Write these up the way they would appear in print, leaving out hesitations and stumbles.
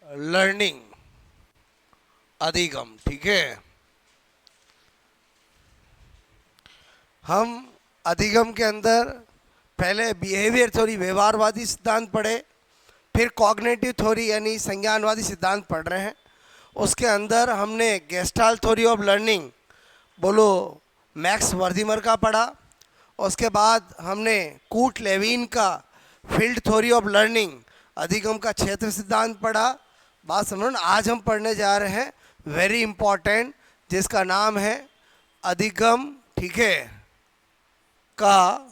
Learning अधिगम। ठीक है, हम अधिगम के अंदर पहले बिहेवियर थ्योरी व्यवहारवादी सिद्धांत पढ़े, फिर कॉग्निटिव थ्योरी यानी संज्ञानवादी सिद्धांत पढ़ रहे हैं। उसके अंदर हमने गेस्टाल्ट थ्योरी ऑफ लर्निंग बोलो मैक्स वर्दीमर का पढ़ा। उसके बाद हमने कूट लेविन का फील्ड थ्योरी ऑफ लर्निंग अधिगम का क्षेत्र सिद्धांत पढ़ा। बात समझो ना, आज हम पढ़ने जा रहे हैं वेरी इंपॉर्टेंट, जिसका नाम है अधिगम, ठीक है, का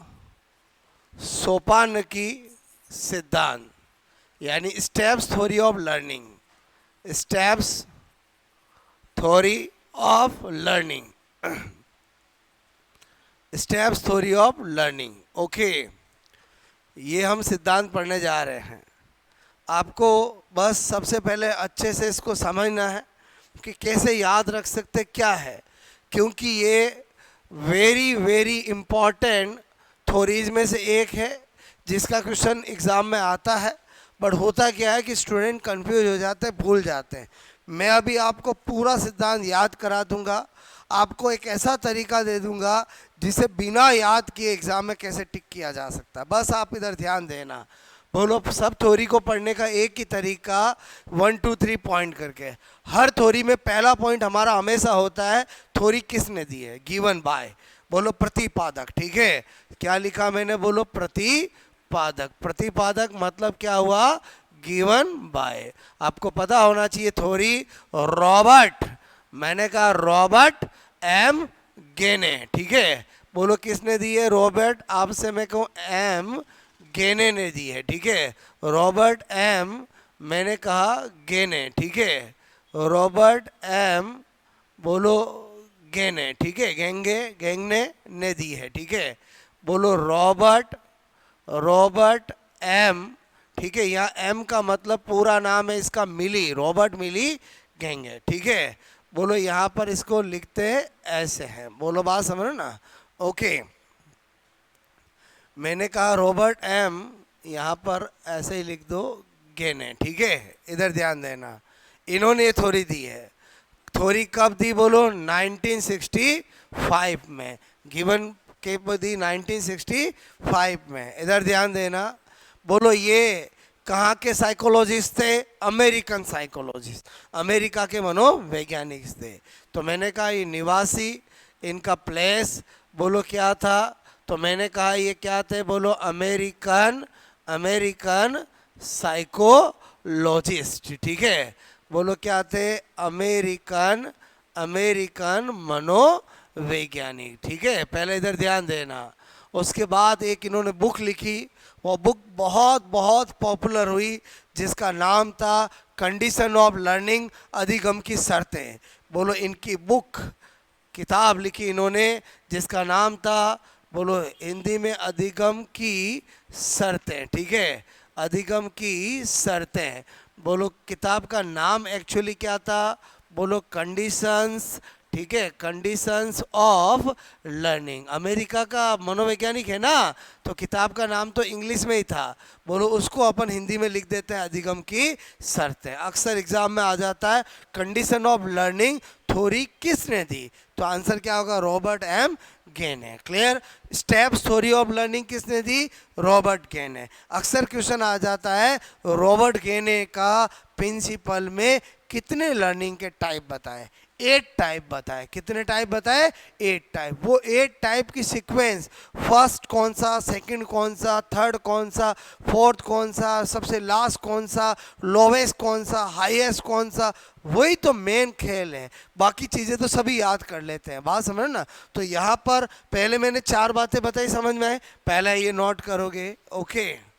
सोपान की सिद्धांत यानी steps theory of learning, steps theory of learning, steps theory of learning. Okay, ये हम सिद्धांत पढ़ने जा रहे हैं। आपको बस सबसे पहले अच्छे से इसको समझना है कि कैसे याद रख सकते क्या है, क्योंकि ये वेरी वेरी इम्पॉर्टेंट थ्योरीज में से एक है जिसका क्वेश्चन एग्ज़ाम में आता है। बट होता क्या है कि स्टूडेंट कंफ्यूज हो जाते हैं, भूल जाते हैं। मैं अभी आपको पूरा सिद्धांत याद करा दूंगा, आपको एक ऐसा तरीका दे दूंगा जिसे बिना याद किए एग्ज़ाम में कैसे टिक किया जा सकता है। बस आप इधर ध्यान देना। बोलो, सब थ्योरी को पढ़ने का एक ही तरीका 1 2 3 पॉइंट करके। हर थ्योरी में पहला पॉइंट हमारा हमेशा होता है थ्योरी किसने दी है, गिवन बाय। बोलो प्रतिपादक, ठीक है। क्या लिखा मैंने, बोलो प्रतिपादक। प्रतिपादक मतलब क्या हुआ, गिवन बाय। आपको पता होना चाहिए थ्योरी रॉबर्ट, मैंने कहा रॉबर्ट एम गेने, ठीक है। बोलो किसने दी है, रॉबर्ट, आपसे मैं कहूँ एम गेने ने दी है, ठीक है। रॉबर्ट एम, मैंने कहा गेने, ठीक है। रॉबर्ट एम, बोलो गेने, ठीक है। गेंगे गेंगने ने दी है, ठीक है। बोलो रॉबर्ट, रॉबर्ट एम, ठीक है। यहाँ एम का मतलब पूरा नाम है इसका मिली, रॉबर्ट मिली गेंगे, ठीक है। बोलो यहाँ पर इसको लिखते ऐसे हैं, बोलो बात समझो ना। ओके, मैंने कहा रॉबर्ट एम, यहाँ पर ऐसे ही लिख दो गेने, ठीक है। इधर ध्यान देना, इन्होंने थ्योरी दी है। थ्योरी कब दी, बोलो 1965 में, गिवन के दी 1965 में। इधर ध्यान देना। बोलो ये कहाँ के साइकोलॉजिस्ट थे, अमेरिकन साइकोलॉजिस्ट, अमेरिका के मनोवैज्ञानिक थे। तो मैंने कहा ये निवासी, इनका प्लेस बोलो क्या था, तो मैंने कहा ये क्या थे, बोलो अमेरिकन, अमेरिकन साइकोलॉजिस्ट, ठीक है। बोलो क्या थे, अमेरिकन, अमेरिकन मनोवैज्ञानिक, ठीक है। पहले इधर ध्यान देना। उसके बाद एक इन्होंने बुक लिखी, वो बुक बहुत बहुत पॉपुलर हुई, जिसका नाम था कंडीशन ऑफ लर्निंग, अधिगम की शर्तें। बोलो इनकी बुक, किताब लिखी इन्होंने जिसका नाम था, बोलो हिंदी में अधिगम की शर्तें, ठीक है। अधिगम की शर्तें। बोलो किताब का नाम एक्चुअली क्या था, बोलो कंडीशंस, ठीक है, कंडीशंस ऑफ लर्निंग। अमेरिका का मनोवैज्ञानिक है ना, तो किताब का नाम तो इंग्लिश में ही था। बोलो उसको अपन हिंदी में लिख देते हैं अधिगम की शर्तें। अक्सर एग्जाम में आ जाता है कंडीशन ऑफ लर्निंग थ्योरी किसने दी, तो आंसर क्या होगा, रॉबर्ट एम गेने। Clear. Steps theory of learning किसने दी, रॉबर्ट गेने। अक्सर क्वेश्चन आ जाता है रॉबर्ट गेने का प्रिंसिपल में कितने लर्निंग के टाइप बताए, 8 टाइप बताए। कितने टाइप बताए, 8 टाइप। वो 8 टाइप की सीक्वेंस, फर्स्ट कौन सा, सेकंड कौन सा, थर्ड कौन सा, फोर्थ कौन सा, सबसे लास्ट कौन सा, लोवेस्ट कौन सा, हाईएस्ट कौन सा, वही तो मेन खेल है। बाकी चीज़ें तो सभी याद कर लेते हैं, बात समझ ना। तो यहाँ पर पहले मैंने 4 बातें बताई, समझ में आए, पहला ये नोट करोगे। ओके,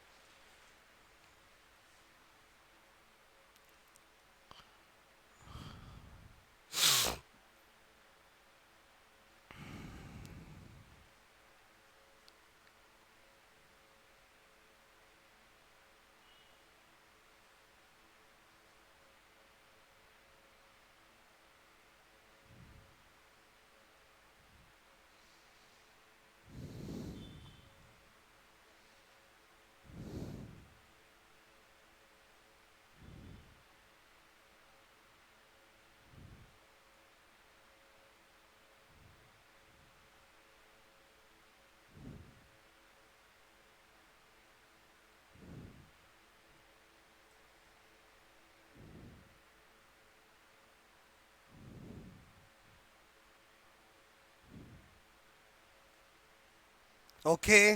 ओके,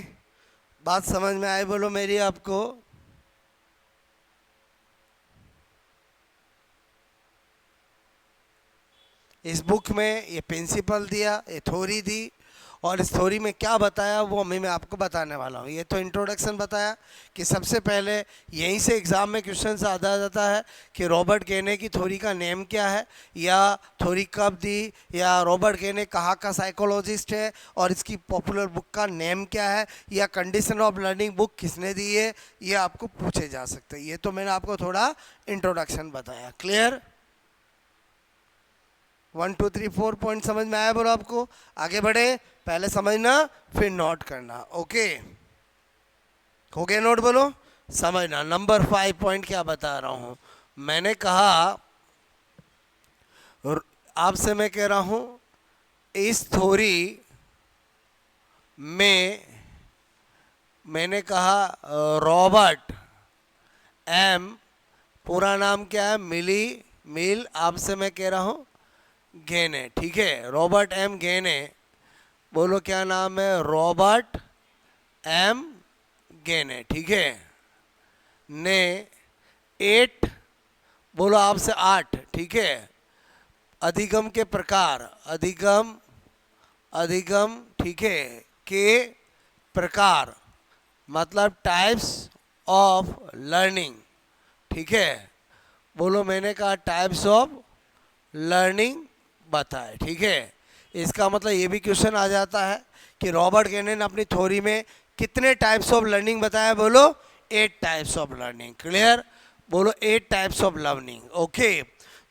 बात समझ में आई बोलो मेरी आपको? इस बुक में ये प्रिंसिपल दिया, ये थ्योरी दी, और इस थ्योरी में क्या बताया वो मैं आपको बताने वाला हूँ। ये तो इंट्रोडक्शन बताया कि सबसे पहले यहीं से एग्ज़ाम में क्वेश्चन से आता जाता है कि रॉबर्ट गेने की थ्योरी का नेम क्या है, या थ्योरी कब दी, या रॉबर्ट गेने कहाँ का साइकोलॉजिस्ट है, और इसकी पॉपुलर बुक का नेम क्या है, या कंडीशन ऑफ लर्निंग बुक किसने दी है, ये आपको पूछे जा सकते हैं। ये तो मैंने आपको थोड़ा इंट्रोडक्शन बताया। क्लियर? 1 2 3 4 पॉइंट समझ में आया बोलो आपको? आगे बढ़े, पहले समझना फिर नोट करना। ओके, हो गया नोट? बोलो समझना। नंबर 5 पॉइंट क्या बता रहा हूँ, मैंने कहा आपसे, मैं कह रहा हूँ इस थ्योरी में मैंने कहा रॉबर्ट एम, पूरा नाम क्या है, मिल आपसे मैं कह रहा हूँ गेने, ठीक है, रॉबर्ट एम गेने। बोलो क्या नाम है? रॉबर्ट एम गेने, ठीक है, ने 8, बोलो आपसे 8, ठीक है, अधिगम के प्रकार, अधिगम ठीक है, के प्रकार, मतलब टाइप्स ऑफ लर्निंग, ठीक है। बोलो मैंने कहा टाइप्स ऑफ लर्निंग बताए, ठीक है। इसका मतलब ये भी क्वेश्चन आ जाता है कि रॉबर्ट गेने ने अपनी थ्योरी में कितने टाइप्स ऑफ लर्निंग बताया? बोलो 8 टाइप्स ऑफ लर्निंग। क्लियर? बोलो 8 टाइप्स ऑफ लर्निंग। ओके,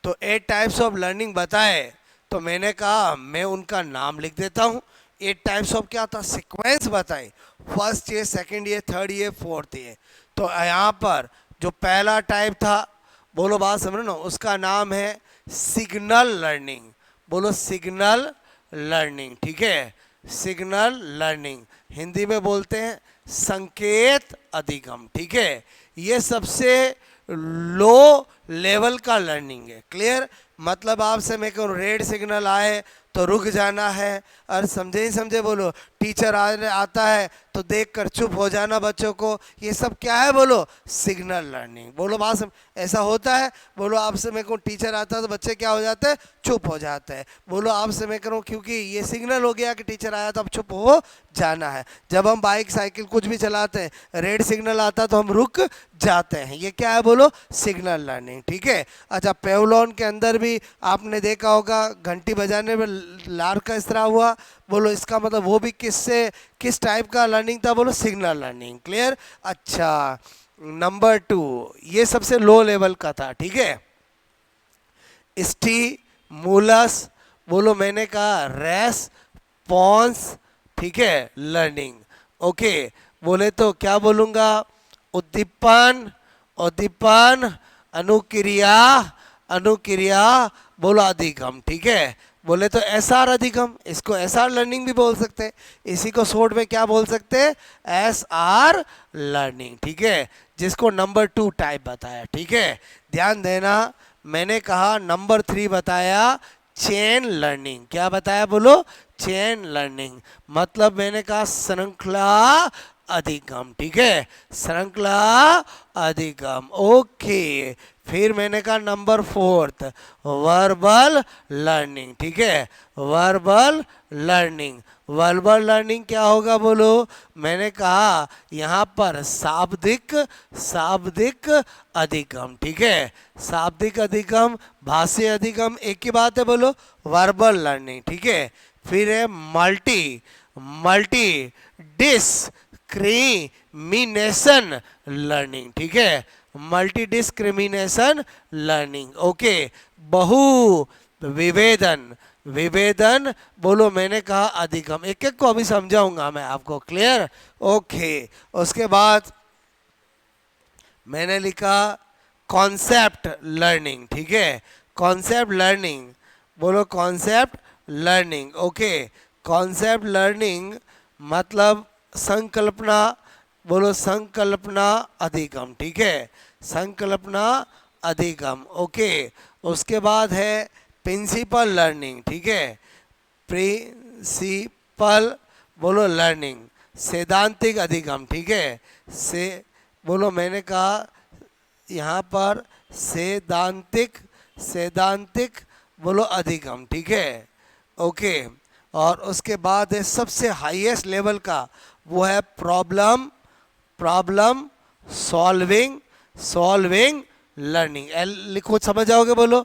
तो 8 टाइप्स ऑफ लर्निंग बताए, तो मैंने कहा मैं उनका नाम लिख देता हूँ। 8 टाइप्स ऑफ क्या था? सीक्वेंस बताए, फर्स्ट ये, सेकंड ये, थर्ड ये, फोर्थ ये। तो यहाँ पर जो पहला टाइप था, बोलो बात समझो ना, उसका नाम है सिग्नल लर्निंग। बोलो सिग्नल लर्निंग, ठीक है, सिग्नल लर्निंग, हिंदी में बोलते हैं संकेत अधिगम, ठीक है। ये सबसे लो लेवल का लर्निंग है। क्लियर? मतलब आपसे मैं कहूँ रेड सिग्नल आए तो रुक जाना है, और समझे ही समझे? बोलो टीचर आता है तो देखकर चुप हो जाना बच्चों को, ये सब क्या है? बोलो सिग्नल लर्निंग। बोलो बात ऐसा होता है? बोलो आपसे मैं कहूँ टीचर आता है तो बच्चे क्या हो जाते हैं? चुप हो जाते हैं। बोलो आपसे मैं करूँ क्योंकि ये सिग्नल हो गया कि टीचर आया तो अब चुप हो जाना है। जब हम बाइक साइकिल कुछ भी चलाते हैं, रेड सिग्नल आता तो हम रुक जाते हैं, ये क्या है? बोलो सिग्नल लर्निंग, ठीक है। अच्छा, पेवलॉन के अंदर भी आपने देखा होगा घंटी बजाने में लार का इस्तेमाल हुआ। बोलो इसका मतलब वो भी किस टाइप का लर्निंग था? बोलो सिग्नल लर्निंग। क्लियर? अच्छा, नंबर 2, ये सबसे लो लेवल का था, ठीक है। स्टिमुलस, बोलो मैंने कहा रेस्पॉन्स, ठीक है, लर्निंग। ओके, बोले तो क्या बोलूँगा? उद्दीपन, उद्दीपन, अनुक्रिया, अनुक्रिया, बोलो अधिगम, ठीक है। बोले तो एसआर अधिगम, इसको एसआर लर्निंग भी बोल सकते हैं। इसी को शॉर्ट में क्या बोल सकते हैं? एसआर लर्निंग, ठीक है, जिसको नंबर 2 टाइप बताया, ठीक है। ध्यान देना, मैंने कहा नंबर 3 बताया चेन लर्निंग। क्या बताया? बोलो चेन लर्निंग, मतलब मैंने कहा श्रृंखला अधिगम, ठीक है, श्रृंखला अधिगम। ओके, फिर मैंने कहा नंबर 4 वर्बल लर्निंग, ठीक है, वर्बल लर्निंग। वर्बल लर्निंग क्या होगा? बोलो मैंने कहा यहाँ पर शाब्दिक, शाब्दिक अधिगम, ठीक है, शाब्दिक अधिगम, भाषी अधिगम एक ही बात है। बोलो वर्बल लर्निंग, ठीक है। फिर है मल्टी, मल्टी डिस्क्रिमिनेशन लर्निंग, ठीक है, मल्टी डिस्क्रिमिनेशन लर्निंग। ओके, बहु विभेदन, विभेदन, बोलो मैंने कहा अधिगम। एक एक को अभी समझाऊंगा मैं आपको। क्लियर? ओके, उसके बाद मैंने लिखा कॉन्सेप्ट लर्निंग, ठीक है, कॉन्सेप्ट लर्निंग, बोलो concept learning. Okay, concept learning मतलब संकल्पना, बोलो संकल्पना अधिगम, ठीक है, संकल्पना अधिगम। ओके, उसके बाद है प्रिंसिपल लर्निंग, ठीक है, प्रिंसिपल, बोलो लर्निंग, सैद्धांतिक अधिगम, ठीक है। से बोलो, मैंने कहा यहाँ पर सैद्धांतिक, सैद्धांतिक बोलो अधिगम, ठीक है। ओके, और उसके बाद है सबसे हाईएस्ट लेवल का, वो है problem, problem solving, solving learning. L लिखो, समझ जाओगे। बोलो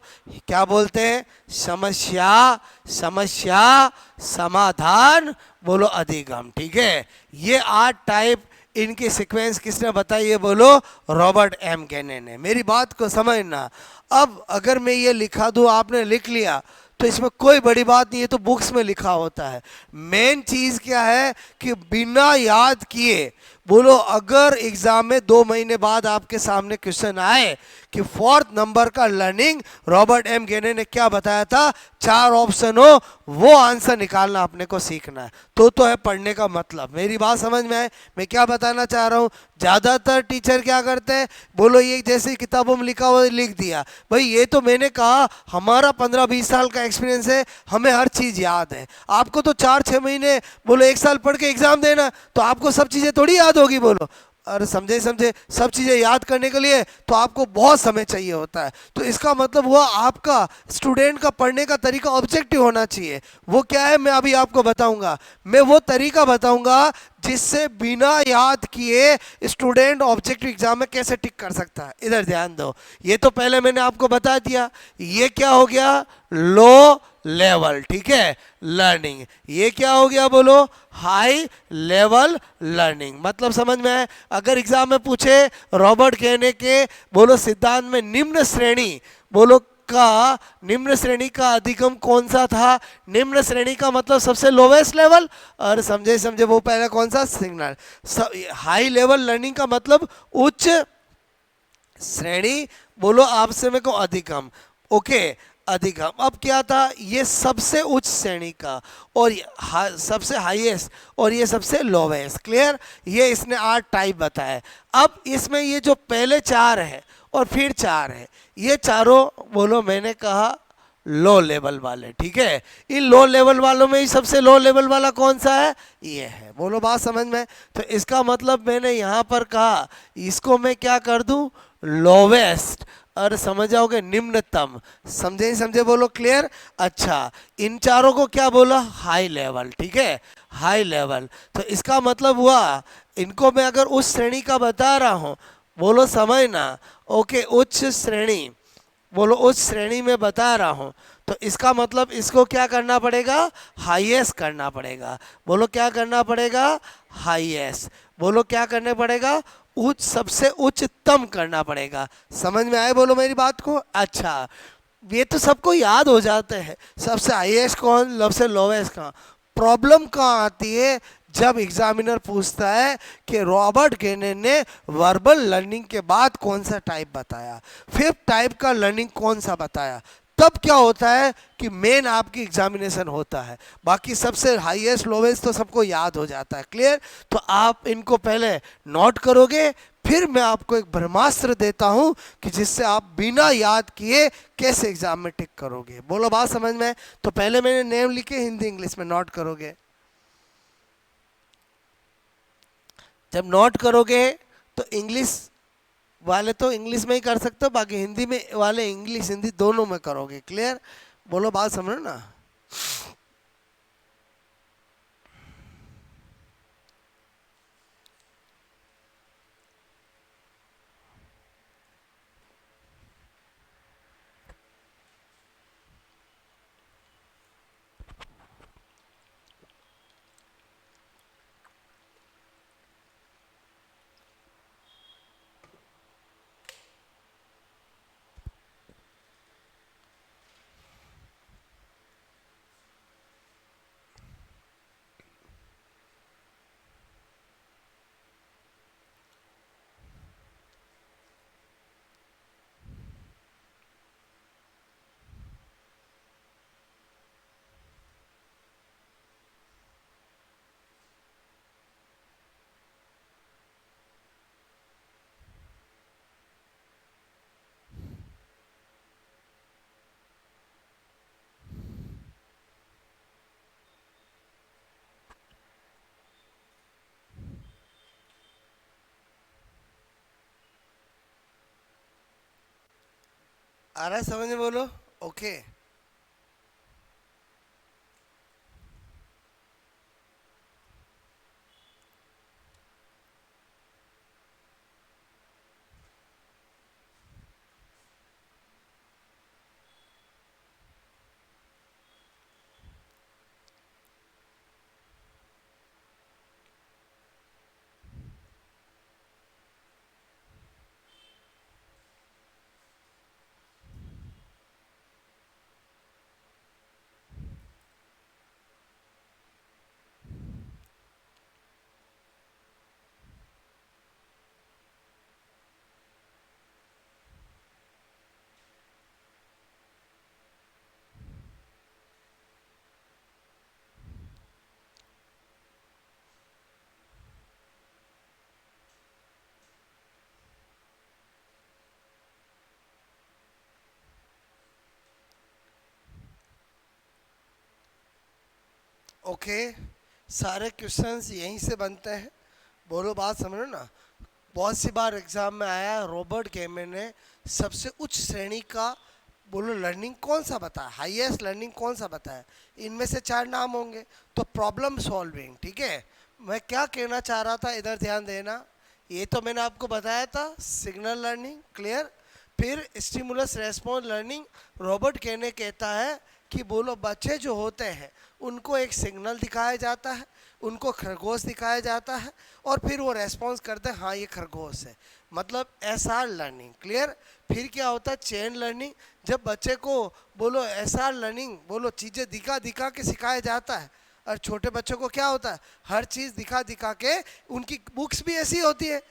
क्या बोलते हैं, समस्या, समस्या समाधान बोलो अधिगम, ठीक है। ये 8 टाइप, इनकी सीक्वेंस किसने बताई है, बोलो रॉबर्ट एम केने ने। मेरी बात को समझना। अब अगर मैं ये लिखा दूं, आपने लिख लिया, तो इसमें कोई बड़ी बात नहीं है, तो बुक्स में लिखा होता है। मेन चीज क्या है कि बिना याद किए, बोलो अगर एग्जाम में 2 महीने बाद आपके सामने क्वेश्चन आए कि 4th नंबर का लर्निंग रॉबर्ट एम गेने ने क्या बताया था, 4 ऑप्शन हो, वो आंसर निकालना अपने को सीखना है। तो है पढ़ने का मतलब। मेरी बात समझ में आए, मैं क्या बताना चाह रहा हूँ। ज्यादातर टीचर क्या करते हैं, बोलो ये जैसे किताबों में लिखा हुआ लिख दिया। भाई ये तो मैंने कहा, हमारा 15-20 साल का एक्सपीरियंस है, हमें हर चीज याद है। आपको तो 4-6 महीने बोलो 1 साल पढ़ के एग्जाम देना, तो आपको सब चीजें थोड़ी याद होगी। बोलो अरे समझे, समझे, सब चीजें याद करने के लिए तो आपको बहुत समय चाहिए होता है। तो इसका मतलब हुआ आपका स्टूडेंट का पढ़ने का तरीका ऑब्जेक्टिव होना चाहिए। वो क्या है, मैं अभी आपको बताऊंगा। मैं वो तरीका बताऊंगा जिससे बिना याद किए स्टूडेंट ऑब्जेक्टिव एग्जाम में कैसे टिक कर सकता है। इधर ध्यान दो, ये तो पहले मैंने आपको बता दिया। ये क्या हो गया, लो लेवल, ठीक है, लर्निंग। ये क्या हो गया, बोलो हाई लेवल लर्निंग। मतलब समझ में आए। अगर एग्जाम में पूछे रॉबर्ट केने के बोलो सिद्धांत में निम्न श्रेणी बोलो का, निम्न श्रेणी का अधिगम कौन सा था। निम्न श्रेणी का मतलब सबसे लोवेस्ट लेवल, और समझे समझे वो पहला कौन सा, सिग्नल। हाई लेवल लर्निंग का मतलब उच्च श्रेणी, बोलो आपसे में को अधिगम। ओके, अधिगम। अब क्या था, ये सबसे उच्च श्रेणी का, और सबसे हाईएस्ट, और ये सबसे लोवेस्ट। क्लियर, ये इसने 8 टाइप बताए। अब इसमें ये जो पहले 4 है और फिर 4 है, ये चारों बोलो मैंने कहा लो लेवल वाले, ठीक है। इन लो लेवल वालों में ही सबसे लो लेवल वाला कौन सा है, ये है। बोलो बात समझ में। तो इसका मतलब मैंने यहाँ पर कहा, इसको मैं क्या कर दूं, लोवेस्ट, और समझ जाओगे निम्नतम। समझे नहीं समझे, बोलो क्लियर। अच्छा, इन चारों को क्या बोला, हाई लेवल, ठीक है, हाई लेवल। तो इसका मतलब हुआ, इनको मैं अगर उस श्रेणी का बता रहा हूं, बोलो समझना। ओके, उच्च श्रेणी, बोलो उच्च श्रेणी में बता रहा हूं, तो इसका मतलब इसको क्या करना पड़ेगा, हाईएस्ट करना पड़ेगा। बोलो क्या करना पड़ेगा, हाईएस्ट। बोलो क्या करने पड़ेगा, उच्च, सबसे उच्चतम करना पड़ेगा। समझ में आए, बोलो मेरी बात को। अच्छा, ये तो सबको याद हो जाते हैं, सबसे हाईएस्ट कौन, सबसे लोवेस्ट कहाँ। प्रॉब्लम कहाँ आती है, जब एग्जामिनर पूछता है कि रॉबर्ट गेने ने वर्बल लर्निंग के बाद कौन सा टाइप बताया, 5th टाइप का लर्निंग कौन सा बताया, तब क्या होता है कि मेन आपकी एग्जामिनेशन होता है। बाकी सबसे हाईएस्ट लोवेस्ट तो सबको याद हो जाता है। क्लियर, तो आप इनको पहले नोट करोगे, फिर मैं आपको एक ब्रह्मास्त्र देता हूं कि जिससे आप बिना याद किए कैसे एग्जाम में टिक करोगे। बोलो बात समझ में। तो पहले मैंने नेम लिखे हिंदी इंग्लिश में, नोट करोगे। जब नोट करोगे तो इंग्लिश वाले तो इंग्लिश में ही कर सकते हो, बाकी हिंदी में वाले इंग्लिश हिंदी दोनों में करोगे। क्लियर, बोलो बात समझो ना। आ रहा है समझ में? बोलो ओके। ओके, सारे क्वेश्चंस यहीं से बनते हैं। बोलो बात समझ रहे हो ना? बहुत सी बार एग्जाम में आया रॉबर्ट गेमे ने सबसे उच्च श्रेणी का बोलो लर्निंग कौन सा बताया, हाईएस्ट लर्निंग कौन सा बताया? इनमें से चार नाम होंगे। तो प्रॉब्लम सॉल्विंग, ठीक है। मैं क्या कहना चाह रहा था, इधर ध्यान देना। ये तो मैंने आपको बताया था सिग्नल लर्निंग, क्लियर। फिर स्टिमुलस रेस्पॉन्स लर्निंग, रॉबर्ट केने कहता है कि बोलो बच्चे जो होते हैं उनको एक सिग्नल दिखाया जाता है, उनको खरगोश दिखाया जाता है और फिर वो रेस्पॉन्स करते हैं हाँ ये खरगोश है, मतलब एसआर लर्निंग, क्लियर। फिर क्या होता है चेन लर्निंग, जब बच्चे को बोलो एसआर लर्निंग बोलो चीज़ें दिखा दिखा के सिखाया जाता है। और छोटे बच्चों को क्या होता है, हर चीज़ दिखा दिखा के, उनकी बुक्स भी ऐसी होती है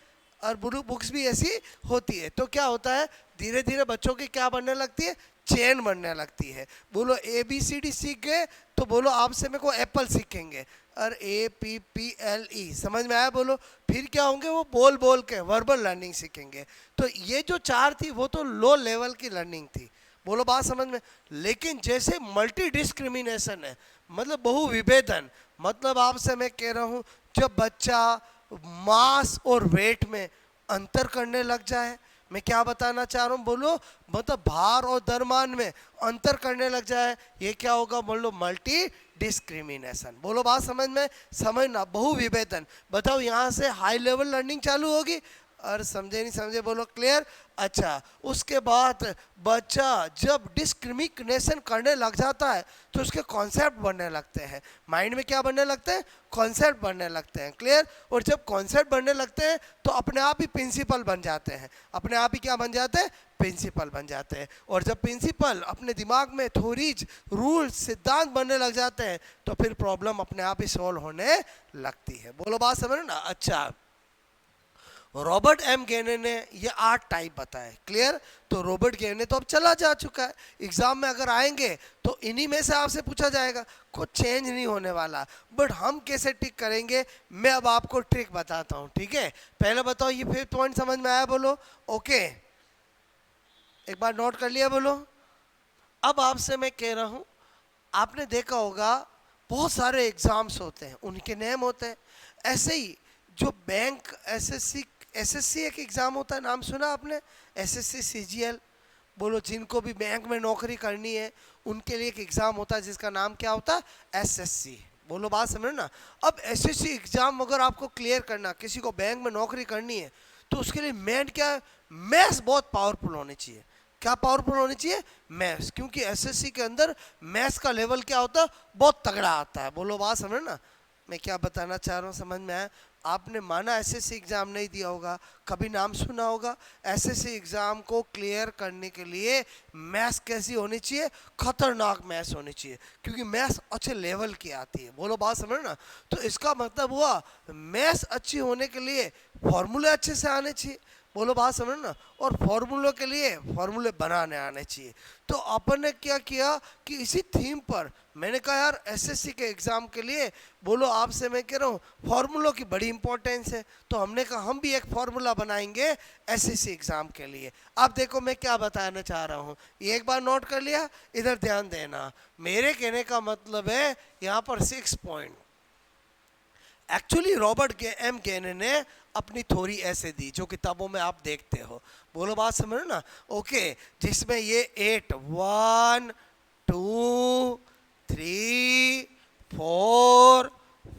और बुक्स भी ऐसी होती है, तो क्या होता है धीरे धीरे बच्चों की क्या बनने लगती है, चेन बनने लगती है। बोलो ए बी सी डी सीख गए तो बोलो आपसे मेरे को एप्पल सीखेंगे, और A P P L E समझ में आया? बोलो फिर क्या होंगे, वो बोल बोल के वर्बल लर्निंग सीखेंगे। तो ये जो चार थी वो तो लो लेवल की लर्निंग थी। बोलो बात समझ में? लेकिन जैसे मल्टी डिस्क्रिमिनेशन है, मतलब बहु विभेदन, मतलब आपसे मैं कह रहा हूँ जब बच्चा मास और वेट में अंतर करने लग जाए, मैं क्या बताना चाह रहा हूँ बोलो, मतलब भार और द्रव्यमान में अंतर करने लग जाए, ये क्या होगा बोलो, मल्टी डिस्क्रिमिनेशन। बोलो बात समझ में? समझना, बहु विभेदन। बताओ यहाँ से हाई लेवल लर्निंग चालू होगी, और समझे नहीं समझे बोलो क्लियर। अच्छा, उसके बाद बच्चा जब डिस्क्रिमिनेशन करने लग जाता है तो उसके कॉन्सेप्ट बनने लगते हैं, माइंड में क्या बनने लगते हैं, कॉन्सेप्ट बनने लगते हैं, क्लियर। और जब कॉन्सेप्ट बनने लगते हैं तो अपने आप ही प्रिंसिपल बन जाते हैं, अपने आप ही क्या बन जाते हैं, प्रिंसिपल बन जाते हैं। और जब प्रिंसिपल अपने दिमाग में थ्योरीज रूल सिद्धांत बनने लग जाते हैं तो फिर प्रॉब्लम अपने आप ही सॉल्व होने लगती है। बोलो बात समझ ना? अच्छा, रॉबर्ट एम गेने ने ये 8 टाइप बताए, क्लियर। तो रॉबर्ट गेने तो अब चला जा चुका है, एग्जाम में अगर आएंगे तो इन्हीं में से आपसे पूछा जाएगा, कुछ चेंज नहीं होने वाला। बट हम कैसे ट्रिक करेंगे, मैं अब आपको ट्रिक बताता हूँ, ठीक है। पहले बताओ ये 5th पॉइंट समझ में आया? बोलो ओके, एक बार नोट कर लिया? बोलो। अब आपसे मैं कह रहा हूँ, आपने देखा होगा बहुत सारे एग्जाम्स होते हैं, उनके नेम होते हैं। ऐसे ही जो बैंक एसएससी एक एग्ज़ाम होता है, नाम सुना आपने? एसएससी सीजीएल, बोलो जिनको भी बैंक में नौकरी करनी है उनके लिए एक एग्ज़ाम होता है जिसका नाम क्या होता है, एसएससी। बोलो बात समझ ना? अब एसएससी एग्ज़ाम अगर आपको क्लियर करना, किसी को बैंक में नौकरी करनी है, तो उसके लिए मेन क्या है, मैथ्स बहुत पावरफुल होनी चाहिए। क्या पावरफुल होनी चाहिए? मैथ्स, क्योंकि एसएससी के अंदर मैथ्स का लेवल क्या होता है, बहुत तगड़ा आता है। बोलो बात समझ ना? मैं क्या बताना चाह रहा हूँ, समझ में आया? आपने माना एसएससी एग्ज़ाम नहीं दिया होगा, कभी नाम सुना होगा। एसएससी एग्ज़ाम को क्लियर करने के लिए मैथ्स कैसी होनी चाहिए, खतरनाक मैथ्स होनी चाहिए, क्योंकि मैथ्स अच्छे लेवल की आती है। बोलो बात समझ ना? तो इसका मतलब हुआ मैथ्स अच्छी होने के लिए फॉर्मूले अच्छे से आने चाहिए। बोलो बात समझ ना? और फॉर्मूलों के लिए फॉर्मूले बनाने आने चाहिए। तो अपन ने क्या किया कि इसी थीम पर मैंने कहा यार एसएससी के एग्ज़ाम के लिए बोलो आपसे मैं कह रहा हूँ फॉर्मूलों की बड़ी इंपॉर्टेंस है, तो हमने कहा हम भी एक फॉर्मूला बनाएंगे एसएससी एग्ज़ाम के लिए। अब देखो मैं क्या बताना चाह रहा हूँ, ये एक बार नोट कर लिया? इधर ध्यान देना, मेरे कहने का मतलब है यहाँ पर 6 पॉइंट। एक्चुअली रॉबर्ट एम गेने ने अपनी थ्योरी ऐसे दी जो किताबों में आप देखते हो। बोलो बात समझ रहे हो ना? ओके, जिसमें ये 8 1 2 3 4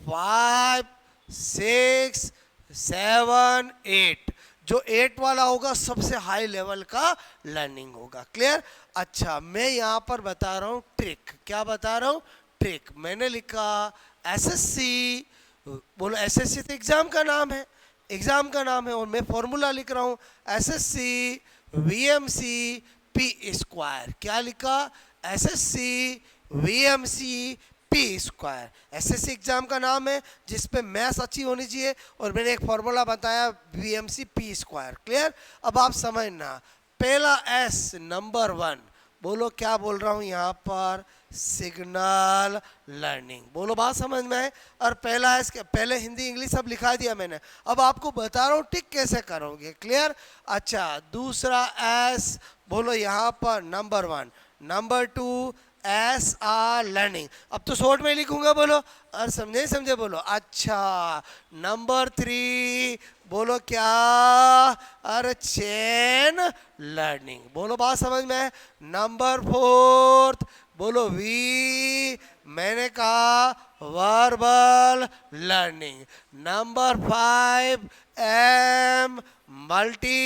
5 6 7 8, जो 8 वाला होगा सबसे हाई लेवल का लर्निंग होगा। क्लियर? अच्छा, मैं यहाँ पर बता रहा हूँ ट्रिक। क्या बता रहा हूँ? ट्रिक। मैंने लिखा एसएससी। बोलो एसएससी तो एग्जाम का नाम है, एग्जाम का नाम है, और मैं फॉर्मूला लिख रहा हूँ एसएससी वीएमसी पी स्क्वायर। क्या लिखा? SSC VMC P square. SSC exam का नाम है जिसपे मैथ्स अच्छी होनी चाहिए, और मैंने एक फॉर्मूला बताया वीएमसी पी स्क्वायर। क्लियर? अब आप समझना, पहला एस नंबर 1, बोलो क्या बोल रहा हूँ यहाँ पर? Signal learning. बोलो बात समझ में है? और पहला एस, पहले हिंदी इंग्लिश सब लिखा दिया मैंने, अब आपको बता रहा हूँ टिक कैसे करोगे। क्लियर? अच्छा, दूसरा एस, बोलो यहाँ पर number 1, number 2 S R learning. अब तो शॉर्ट में लिखूंगा, बोलो और समझे समझे बोलो। अच्छा, नंबर 3, बोलो क्या? अरे चेन लर्निंग। बोलो बात समझ में? नंबर 4, बोलो वी, मैंने कहा वर्बल लर्निंग। नंबर 5 एम, मल्टी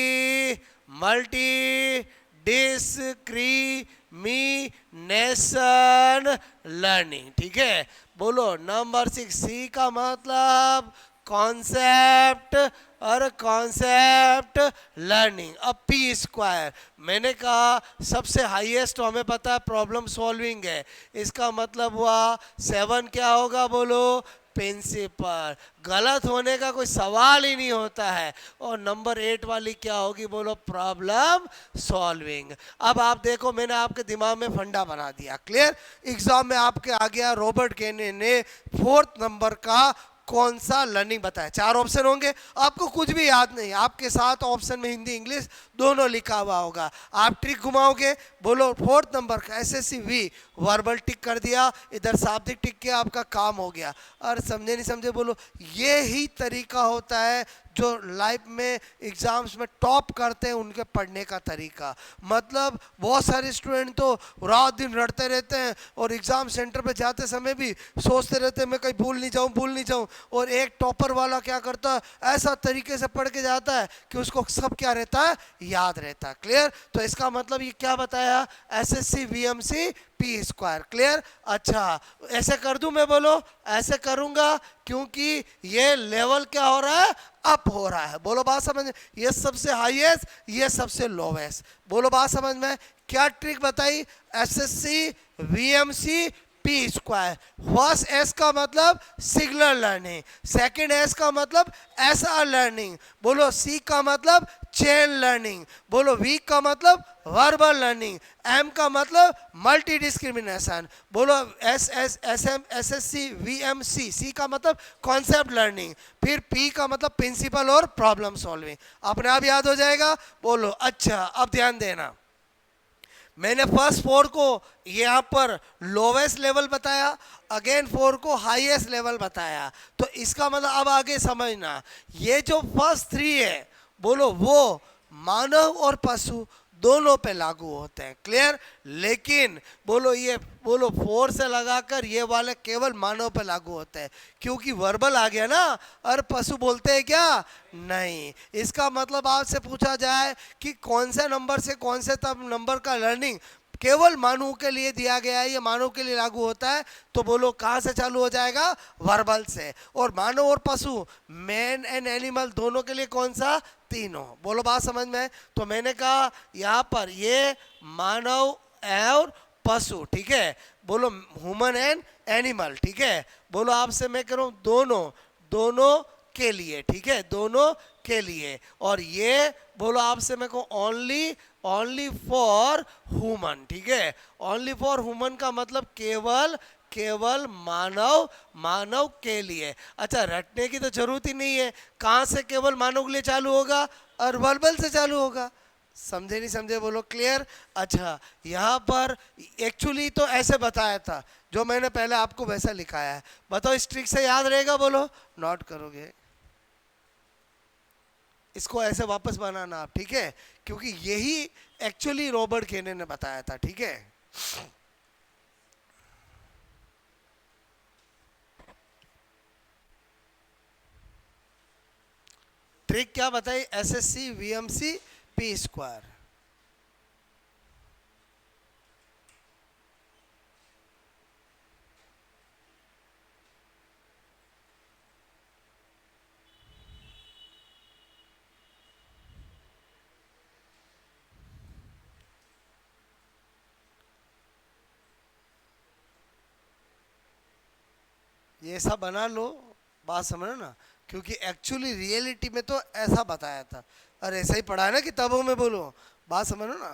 डिस्क्रिमिनेशन लर्निंग। ठीक है? बोलो नंबर 6 सी का मतलब कॉन्सेप्ट, और कॉन्सेप्ट लर्निंग। अब पी स्क्वायर, मैंने कहा सबसे हाईएस्ट तो हमें पता है प्रॉब्लम सॉल्विंग है, इसका मतलब हुआ 7 क्या होगा? बोलो प्रिंसिपल। गलत होने का कोई सवाल ही नहीं होता है। और नंबर 8 वाली क्या होगी? बोलो प्रॉब्लम सॉल्विंग। अब आप देखो, मैंने आपके दिमाग में फंडा बना दिया। क्लियर? एग्जाम में आपके आ गया रॉबर्ट केने ने 4th नंबर का कौन सा लर्निंग बताया। 4 ऑप्शन होंगे, आपको कुछ भी याद नहीं, आपके साथ ऑप्शन में हिंदी इंग्लिश दोनों लिखा हुआ होगा। आप ट्रिक घुमाओगे, बोलो 4th नंबर का एसएससी वी, वर्बल टिक कर दिया, इधर शाब्दिक टिक किया, आपका काम हो गया। और समझे नहीं समझे बोलो। ये ही तरीका होता है जो लाइफ में एग्जाम्स में टॉप करते हैं, उनके पढ़ने का तरीका। मतलब बहुत सारे स्टूडेंट तो रात दिन रटते रहते हैं, और एग्जाम सेंटर पे जाते समय भी सोचते रहते हैं मैं कहीं भूल नहीं जाऊं। और एक टॉपर वाला क्या करता है, ऐसा तरीके से पढ़ के जाता है कि उसको सब क्या रहता है? याद रहता है। क्लियर? तो इसका मतलब ये क्या बताया? SSC VMC P square. Clear? अच्छा, ऐसे कर दूं मैं? बोलो ऐसे करूंगा, क्योंकि ये लेवल क्या हो रहा है? अप हो रहा है। बोलो बात समझ में? ये सबसे हाईएस्ट, ये सबसे लोवेस्ट। बोलो बात समझ में? क्या ट्रिक बताई? SSC VMC P square. First S का मतलब सिग्नल लर्निंग, सेकंड एस का मतलब एसआर लर्निंग, बोलो सी का मतलब चेन लर्निंग, बोलो वी का मतलब वर्बल लर्निंग, एम का मतलब मल्टी डिस्क्रिमिनेशन, बोलो S S S M S S C V M C, C का मतलब कॉन्सेप्ट लर्निंग, फिर पी का मतलब प्रिंसिपल और प्रॉब्लम सॉल्विंग। अपने आप याद हो जाएगा। बोलो अच्छा, अब ध्यान देना, मैंने फर्स्ट 4 को यहाँ पर लोवेस्ट लेवल बताया, अगेन 4 को हाईएस्ट लेवल बताया। तो इसका मतलब अब आगे समझना, ये जो फर्स्ट 3 है, बोलो वो मानव और पशु दोनों पे लागू होते हैं। क्लियर? लेकिन बोलो ये, बोलो 4 से लगाकर ये वाले केवल मानव पे लागू होते हैं, क्योंकि वर्बल आ गया ना, और पशु बोलते हैं क्या? नहीं। इसका मतलब आपसे पूछा जाए कि कौन से नंबर से कौन से तब नंबर का लर्निंग केवल मानव के लिए दिया गया है, ये मानव के लिए लागू होता है, तो बोलो कहाँ से चालू हो जाएगा? वर्बल से। और मानव और पशु, मैन एंड एनिमल, दोनों के लिए कौन सा? तीनों। बोलो बात समझ में? तो मैंने कहा यहाँ पर ये मानव और पशु, ठीक है, बोलो ह्यूमन एंड एनिमल, ठीक है, बोलो आपसे मैं कह रहा हूँ दोनों के लिए, ठीक है, दोनों के लिए। और ये बोलो आपसे मैं कहूँ ओनली फॉर ह्यूमन, ठीक है, ओनली फॉर ह्यूमन का मतलब केवल मानव के लिए। अच्छा, रटने की तो जरूरत ही नहीं है, कहाँ से केवल मानव के लिए चालू होगा? और वर्बल से चालू होगा। समझे नहीं समझे? बोलो क्लियर? अच्छा, यहाँ पर एक्चुअली तो ऐसे बताया था, जो मैंने पहले आपको वैसा लिखाया है। बताओ इस ट्रिक से याद रहेगा? बोलो नोट करोगे? इसको ऐसे वापस बनाना आप, ठीक है, क्योंकि यही एक्चुअली रॉबर्ट केने ने बताया था, ठीक है। ट्रिक क्या बताई, एसएससी वीएमसी पी स्क्वायर। ये सब बना लो, बात समझो ना, क्योंकि एक्चुअली रियलिटी में तो ऐसा बताया था, और ऐसा ही पढ़ा है ना किताबों में, बोलो, बात समझो ना।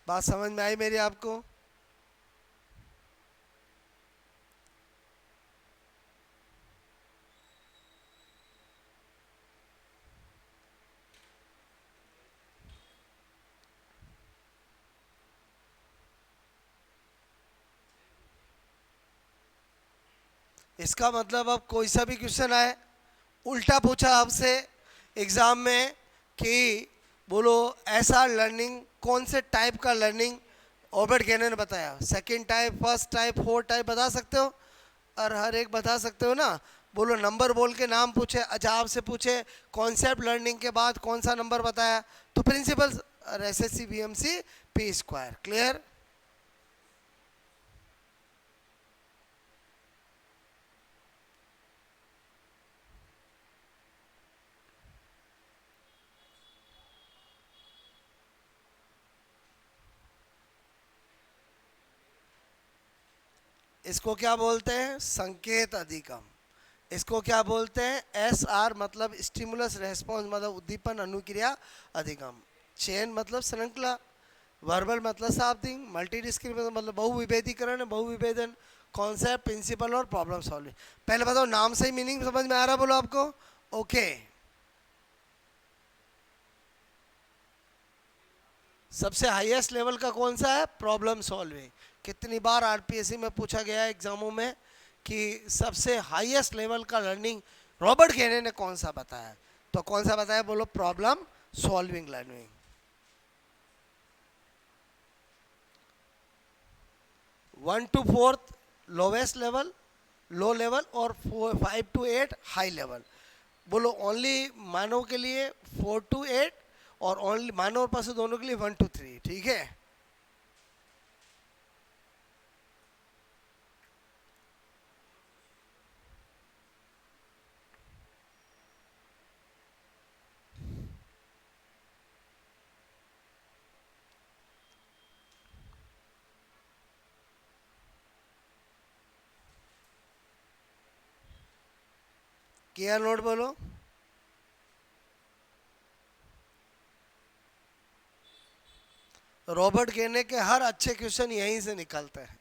बात समझ में आई मेरी आपको? इसका मतलब अब कोई सा भी क्वेश्चन आए, उल्टा पूछा आपसे एग्जाम में कि बोलो ऐसा लर्निंग, कौन से टाइप का लर्निंग रॉबर्ट केने ने बताया, second type, first type, fourth type, बता सकते हो? और हर एक बता सकते हो ना, बोलो नंबर बोल के नाम पूछे, अच्छा आपसे पूछे कॉन्सेप्ट लर्निंग के बाद कौन सा नंबर बताया, तो principle SSC BMC P square. Clear? इसको क्या बोलते हैं, संकेत अधिगम। इसको क्या बोलते हैं, एस आर मतलब स्टिमुलस रेस्पॉन्स मतलब उद्दीपन अनुक्रिया अधिगम। चेन मतलब श्रृंखला, वर्बल मतलब शाब्दिक, मल्टी डिस्क्रिमिनेशन मतलब बहुविभेदीकरण, बहुविभेदन, कॉन्सेप्ट, प्रिंसिपल और प्रॉब्लम सॉल्विंग। पहले बताओ नाम से ही मीनिंग समझ में आ रहा, बोलो आपको? ओके। सबसे हाईएस्ट लेवल का कौन सा है, प्रॉब्लम सॉल्विंग। कितनी बार आरपीएससी में पूछा गया है एग्जामों में कि सबसे हाईएस्ट लेवल का लर्निंग रॉबर्ट केने ने कौन सा बताया, तो कौन सा बताया, बोलो? Problem solving learning. 1 to 4 lowest level, low level, और 5 to 8 हाई लेवल। बोलो ओनली मानव के लिए 4 to 8, और ओनली मानव और पशु दोनों के लिए 1 to 3, ठीक है। किया नोट, बोलो? रॉबर्ट केने के हर अच्छे क्वेश्चन यहीं से निकलते हैं,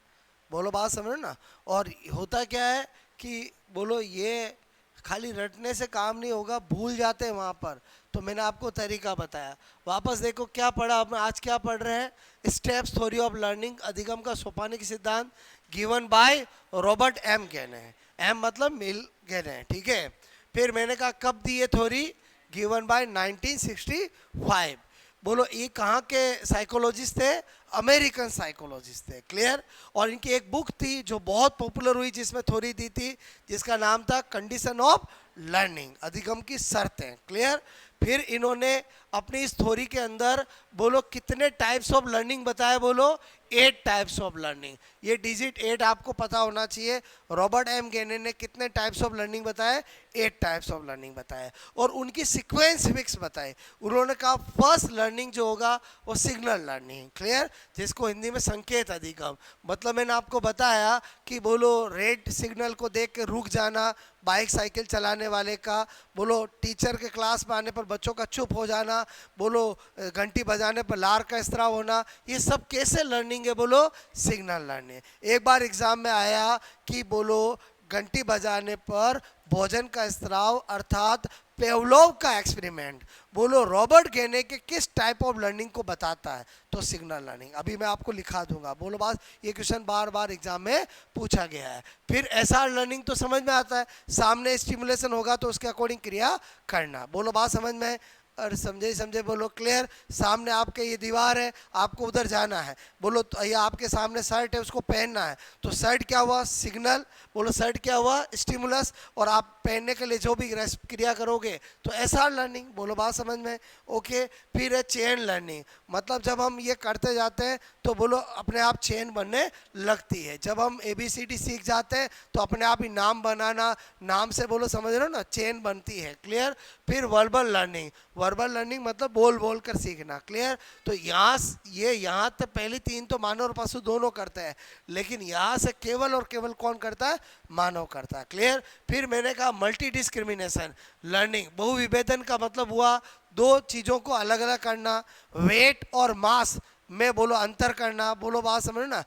बोलो, बात समझो ना। और होता क्या है कि बोलो ये खाली रटने से काम नहीं होगा, भूल जाते हैं वहाँ पर, तो मैंने आपको तरीका बताया। वापस देखो क्या पढ़ा आपने, आज क्या पढ़ रहे हैं, स्टेप्स थ्योरी ऑफ लर्निंग, अधिगम का सोपानिक सिद्धांत, गिवन बाय रॉबर्ट एम केने। एम मतलब मिल केने, ठीक है। फिर मैंने कहा कब दी ये थ्योरी, गिवन बाय 1965। बोलो ये कहाँ के साइकोलॉजिस्ट थे, अमेरिकन साइकोलॉजिस्ट थे। क्लियर? और इनकी एक बुक थी जो बहुत पॉपुलर हुई, जिसमें थ्योरी दी थी, जिसका नाम था कंडीशन ऑफ लर्निंग, अधिगम की शर्तें। क्लियर? फिर इन्होंने अपनी इस थ्योरी के अंदर बोलो कितने टाइप्स ऑफ लर्निंग बताए, बोलो 8 टाइप्स ऑफ लर्निंग। ये डिजिट 8 आपको पता होना चाहिए। रॉबर्ट एम केने ने कितने टाइप्स ऑफ लर्निंग बताए, 8 टाइप्स ऑफ लर्निंग बताए, और उनकी सीक्वेंस फिक्स बताए। उन्होंने कहा फर्स्ट लर्निंग जो होगा वो सिग्नल लर्निंग। क्लियर? जिसको हिंदी में संकेत अधिगम, मतलब मैंने आपको बताया कि बोलो रेड सिग्नल को देख के रुक जाना, बाइक साइकिल चलाने वाले का, बोलो टीचर के क्लास में आने पर बच्चों का चुप हो जाना, बोलो घंटी बजाने पर लार का स्त्राव होना, ये सब कैसे लर्निंग लर्निंग है? बोलो सिग्नल लर्निंग। एक बार एग्जाम में आया कि बोलो घंटी बजाने पर भोजन का स्राव अर्थात पेवलोव का एक्सपेरिमेंट बोलो रॉबर्ट गेने के किस टाइप ऑफ लर्निंग को बताता है? तो सिग्नल लर्निंग। अभी मैं आपको लिखा दूंगा। बोलो बात, ये क्वेश्चन बार बार एग्जाम में पूछा गया है। फिर एसआर लर्निंग तो समझ में आता है, सामने स्टिमुलेशन होगा तो उसके अकॉर्डिंग क्रिया करना। बोलो बात समझ में? और समझे समझे बोलो क्लियर। सामने आपके ये दीवार है, आपको उधर जाना है। बोलो तो ये आपके सामने शर्ट है, उसको पहनना है। तो शर्ट क्या हुआ? सिग्नल। बोलो शर्ट क्या हुआ? स्टिमुलस। और आप पहनने के लिए जो भी क्रिया करोगे तो एसआर लर्निंग। बोलो बात समझ में? ओके। फिर है चेन लर्निंग, मतलब जब हम ये करते जाते हैं तो बोलो अपने आप चेन बनने लगती है। जब हम ABCD सीख जाते हैं तो अपने आप ही नाम बनाना, नाम से बोलो समझ रहे हो ना, चेन बनती है। क्लियर। फिर वर्बल लर्निंग। वर्बल लर्निंग मतलब बोल बोल कर सीखना। क्लियर। तो यहाँ तक पहली तीन तो मानव और पशु दोनों करते हैं, लेकिन यहाँ से केवल और केवल कौन करता है? मानव करता है। क्लियर। फिर मैंने कहा मल्टी डिस्क्रिमिनेशन लर्निंग। बहुविभेदन का मतलब हुआ दो चीज़ों को अलग अलग करना, वेट और मास में बोलो अंतर करना। बोलो बात समझ ना।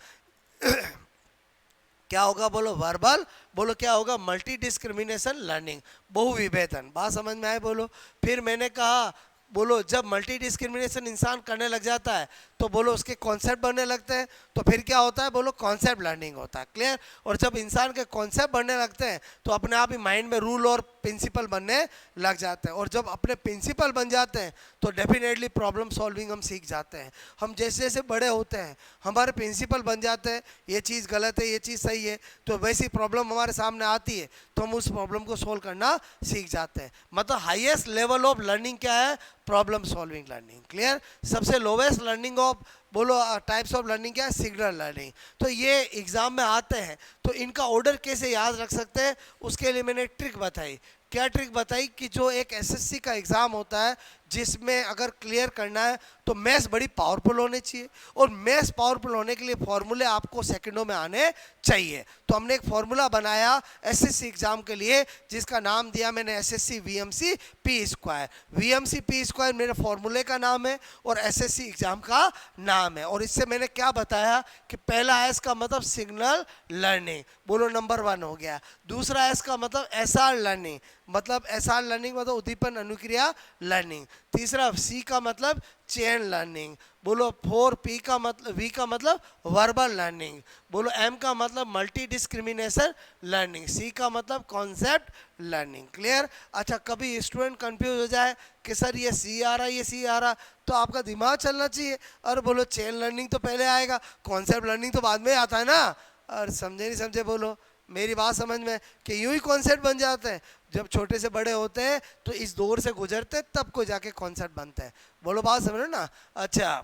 क्या होगा? बोलो वर्बल। बोलो क्या होगा? मल्टी डिस्क्रिमिनेशन लर्निंग, बहुविभेदन। बात समझ में आए? बोलो। फिर मैंने कहा बोलो जब मल्टी डिस्क्रिमिनेशन इंसान करने लग जाता है तो बोलो उसके कॉन्सेप्ट बनने लगते हैं, तो फिर क्या होता है? बोलो कॉन्सेप्ट लर्निंग होता है। क्लियर। और जब इंसान के कॉन्सेप्ट बनने लगते हैं तो अपने आप ही माइंड में रूल और प्रिंसिपल बनने लग जाते हैं। और जब अपने प्रिंसिपल बन जाते हैं तो डेफिनेटली प्रॉब्लम सॉल्विंग हम सीख जाते हैं। हम जैसे जैसे बड़े होते हैं हमारे प्रिंसिपल बन जाते हैं, ये चीज़ गलत है, ये चीज़ सही है, तो वैसी प्रॉब्लम हमारे सामने आती है तो हम उस प्रॉब्लम को सोल्व करना सीख जाते हैं। मतलब हाईएस्ट लेवल ऑफ लर्निंग क्या है? Problem solving learning. क्लियर। सबसे लोवेस्ट लर्निंग ऑफ बोलो टाइप्स ऑफ लर्निंग क्या है? Signal learning. तो ये एग्जाम में आते हैं तो इनका ऑर्डर कैसे याद रख सकते हैं उसके लिए मैंने ट्रिक बताई। क्या ट्रिक बताई? कि जो एक SSC का एग्ज़ाम होता है जिसमें अगर क्लियर करना है तो मैथ्स बड़ी पावरफुल होनी चाहिए, और मैथ्स पावरफुल होने के लिए फॉर्मूले आपको सेकंडों में आने चाहिए। तो हमने एक फॉर्मूला बनाया SSC एग्ज़ाम के लिए जिसका नाम दिया मैंने SSC VMC P square. VMC P square मेरे फॉर्मूले का नाम है और SSC एग्ज़ाम का नाम है। और इससे मैंने क्या बताया कि पहला S का मतलब सिग्नल लर्निंग, बोलो नंबर 1 हो गया। दूसरा S का मतलब SR लर्निंग, मतलब SR लर्निंग मतलब उद्दीपन अनुक्रिया लर्निंग। तीसरा C का मतलब चेन लर्निंग। बोलो 4 का मतलब V का मतलब वर्बल लर्निंग। बोलो M का मतलब मल्टी डिस्क्रिमिनेशन लर्निंग। C का मतलब कॉन्सेप्ट लर्निंग। क्लियर। अच्छा, कभी स्टूडेंट कंफ्यूज हो जाए कि सर ये C आ रहा, ये C आ रहा, तो आपका दिमाग चलना चाहिए। और बोलो चेन लर्निंग तो पहले आएगा, कॉन्सेप्ट लर्निंग तो बाद में आता है ना। और समझे नहीं समझे? बोलो मेरी बात समझ में? कि यूं ही कॉन्सेप्ट बन जाते हैं, जब छोटे से बड़े होते हैं तो इस दौर से गुजरते तब को जाके कॉन्सेप्ट बनते हैं। बोलो बात समझ रहे ना। अच्छा,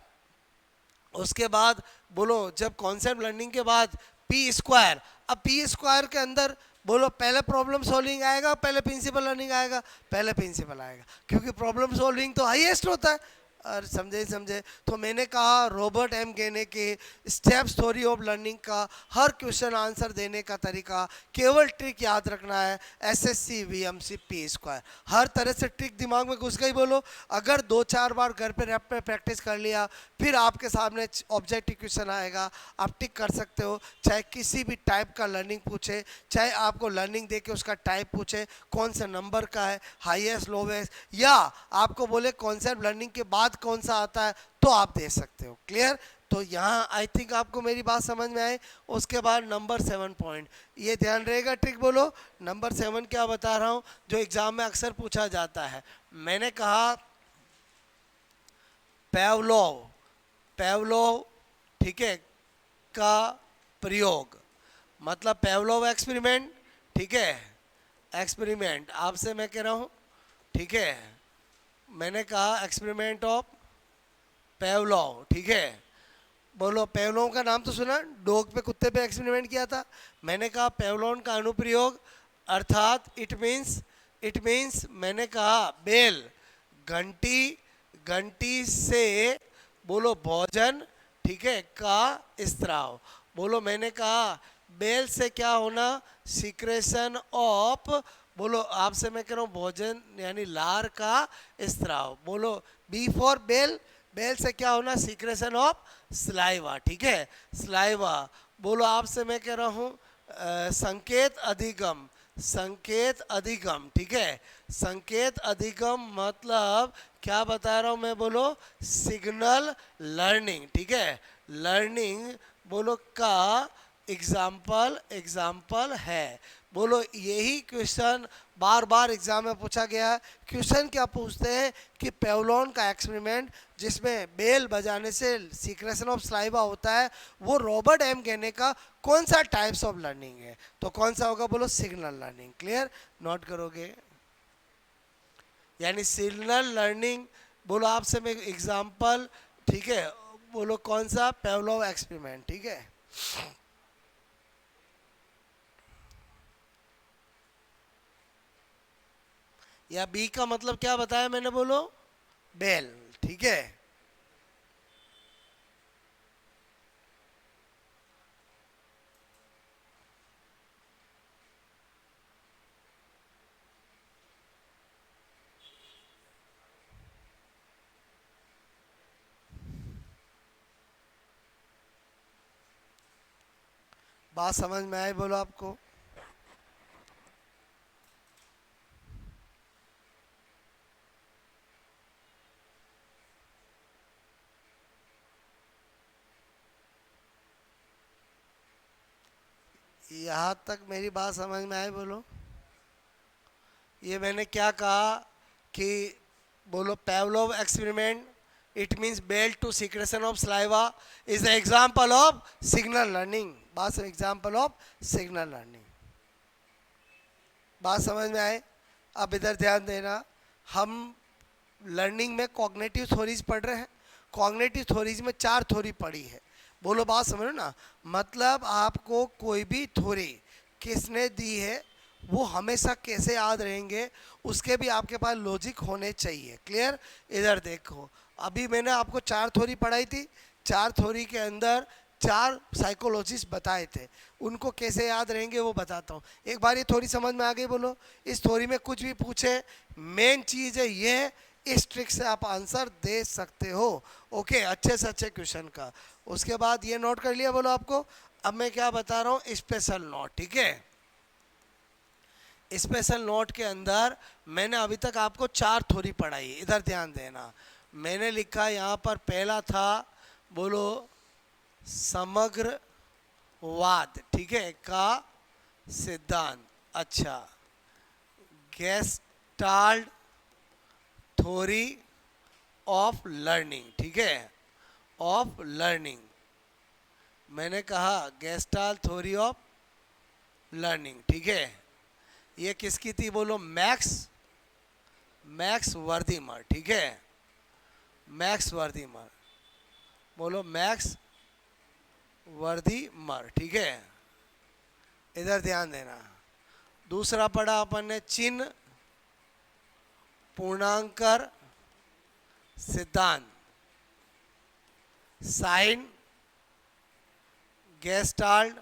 उसके बाद बोलो जब कॉन्सेप्ट लर्निंग के बाद P स्क्वायर। अब P स्क्वायर के अंदर बोलो पहले प्रॉब्लम सॉल्विंग आएगा, पहले प्रिंसिपल लर्निंग आएगा? पहले प्रिंसिपल आएगा, क्योंकि प्रॉब्लम सॉल्विंग तो हाईएस्ट होता है। और समझे समझे? तो मैंने कहा रॉबर्ट M गेने के स्टेप्स थ्योरी ऑफ लर्निंग का हर क्वेश्चन आंसर देने का तरीका, केवल ट्रिक याद रखना है SSC VMC P स्क्वायर। हर तरह से ट्रिक दिमाग में घुस गई। बोलो अगर 2-4 बार घर पे रैप पे प्रैक्टिस कर लिया, फिर आपके सामने ऑब्जेक्टिव क्वेश्चन आएगा, आप टिक कर सकते हो। चाहे किसी भी टाइप का लर्निंग पूछे, चाहे आपको लर्निंग दे के उसका टाइप पूछे कौन सा नंबर का है, हाईएस्ट लोवेस्ट, या आपको बोले कॉन्सेप्ट लर्निंग के बाद कौन सा आता है, तो आप दे सकते हो। क्लियर। तो यहाँ आई थिंक आपको मेरी बात समझ में आई। उसके बाद नंबर 7 पॉइंट, ये ध्यान रहेगा ट्रिक। बोलो नंबर 7 क्या बता रहा हूँ जो एग्जाम में अक्सर पूछा जाता है। मैंने कहा पेवलोव, पेवलोव ठीक है का प्रयोग, मतलब पेवलोव एक्सपेरिमेंट। ठीक है, एक्सपेरिमेंट आपसे मैं कह रहा हूँ। ठीक है, मैंने कहा एक्सपेरिमेंट ऑफ पेवलोव। ठीक है, बोलो पेवलोव का नाम तो सुना, डॉग पे, कुत्ते पे एक्सपेरिमेंट किया था। मैंने कहा पेवलोव का अनुप्रयोग अर्थात इट मीन्स मैंने कहा बेल, घंटी, घंटी से बोलो भोजन, ठीक है, का स्त्राव। बोलो मैंने कहा बेल से क्या होना? सिक्रेशन ऑफ, बोलो आपसे मैं कह रहा हूँ भोजन यानी लार का स्त्राव। बोलो बी फॉर बेल, बेल से क्या होना? सिक्रेशन ऑफ स्लाइवा, ठीक है, स्लाइवा। बोलो आपसे मैं कह रहा हूँ संकेत अधिगम, संकेत अधिगम, ठीक है, संकेत अधिगम मतलब क्या बता रहा हूँ मैं, बोलो सिग्नल लर्निंग, ठीक है, लर्निंग बोलो का एग्जाम्पल, एग्जाम्पल है। बोलो यही क्वेश्चन बार बार एग्जाम में पूछा गया है। क्वेश्चन क्या पूछते हैं कि पेवलॉन का एक्सपेरिमेंट जिसमें बेल बजाने से सीक्रेशन ऑफ स्लाइवा होता है, वो रॉबर्ट एम गेने का कौन सा टाइप्स ऑफ लर्निंग है, तो कौन सा होगा, बोलो सिग्नल लर्निंग। क्लियर, नोट करोगे, यानी सिग्नल लर्निंग। बोलो आपसे मैं एग्जाम्पल, ठीक है, बोलो कौन सा, पेवलोव एक्सपेरिमेंट, ठीक है। या बी का मतलब क्या बताया मैंने, बोलो बेल, ठीक है। बात समझ में आई, बोलो आपको। यहाँ तक मेरी बात समझ में आई, बोलो। ये मैंने क्या कहा कि बोलो Pavlov experiment, it means bell to secretion of saliva is the example of signal learning. बात एग्जाम्पल ऑफ सिग्नल लर्निंग, बात समझ में आए। अब इधर ध्यान देना, हम लर्निंग में कॉग्निटिव थ्योरीज पढ़ रहे हैं। कॉग्निटिव थ्योरीज में 4 थ्योरी पढ़ी है। बोलो बात समझो ना, मतलब आपको कोई भी थ्योरी किसने दी है वो हमेशा कैसे याद रहेंगे, उसके भी आपके पास लॉजिक होने चाहिए। क्लियर, इधर देखो, अभी मैंने आपको 4 थ्योरी पढ़ाई थी। 4 थ्योरी के अंदर 4 साइकोलॉजिस्ट बताए थे, उनको कैसे याद रहेंगे वो बताता हूँ। एक बार ये थ्योरी समझ में आ गई, बोलो। इस थ्योरी में कुछ भी पूछे, मेन चीज़ है ये, इस ट्रिक से आप आंसर दे सकते हो। ओके, अच्छे से अच्छे क्वेश्चन का। उसके बाद ये नोट कर लिया, बोलो आपको। अब मैं क्या बता रहा हूँ, स्पेशल नोट, ठीक है। स्पेशल नोट के अंदर मैंने अभी तक आपको 4 थ्योरी पढ़ाई, इधर ध्यान देना। मैंने लिखा यहाँ पर, पहला था बोलो समग्र वाद, ठीक है, का सिद्धांत। अच्छा, गेस्टाल्ट थ्योरी ऑफ लर्निंग, ठीक है, ऑफ लर्निंग। मैंने कहा गेस्टाल्ट थ्योरी ऑफ लर्निंग, ठीक है। ये किसकी थी, बोलो मैक्स, मैक्स वर्दीमर, ठीक है, मैक्स वर्दीमर, बोलो मैक्स वर्दीमर, ठीक है। इधर ध्यान देना। दूसरा पढ़ा अपन ने चिन्ह पूर्णांकर सिद्धांत, sign gestalt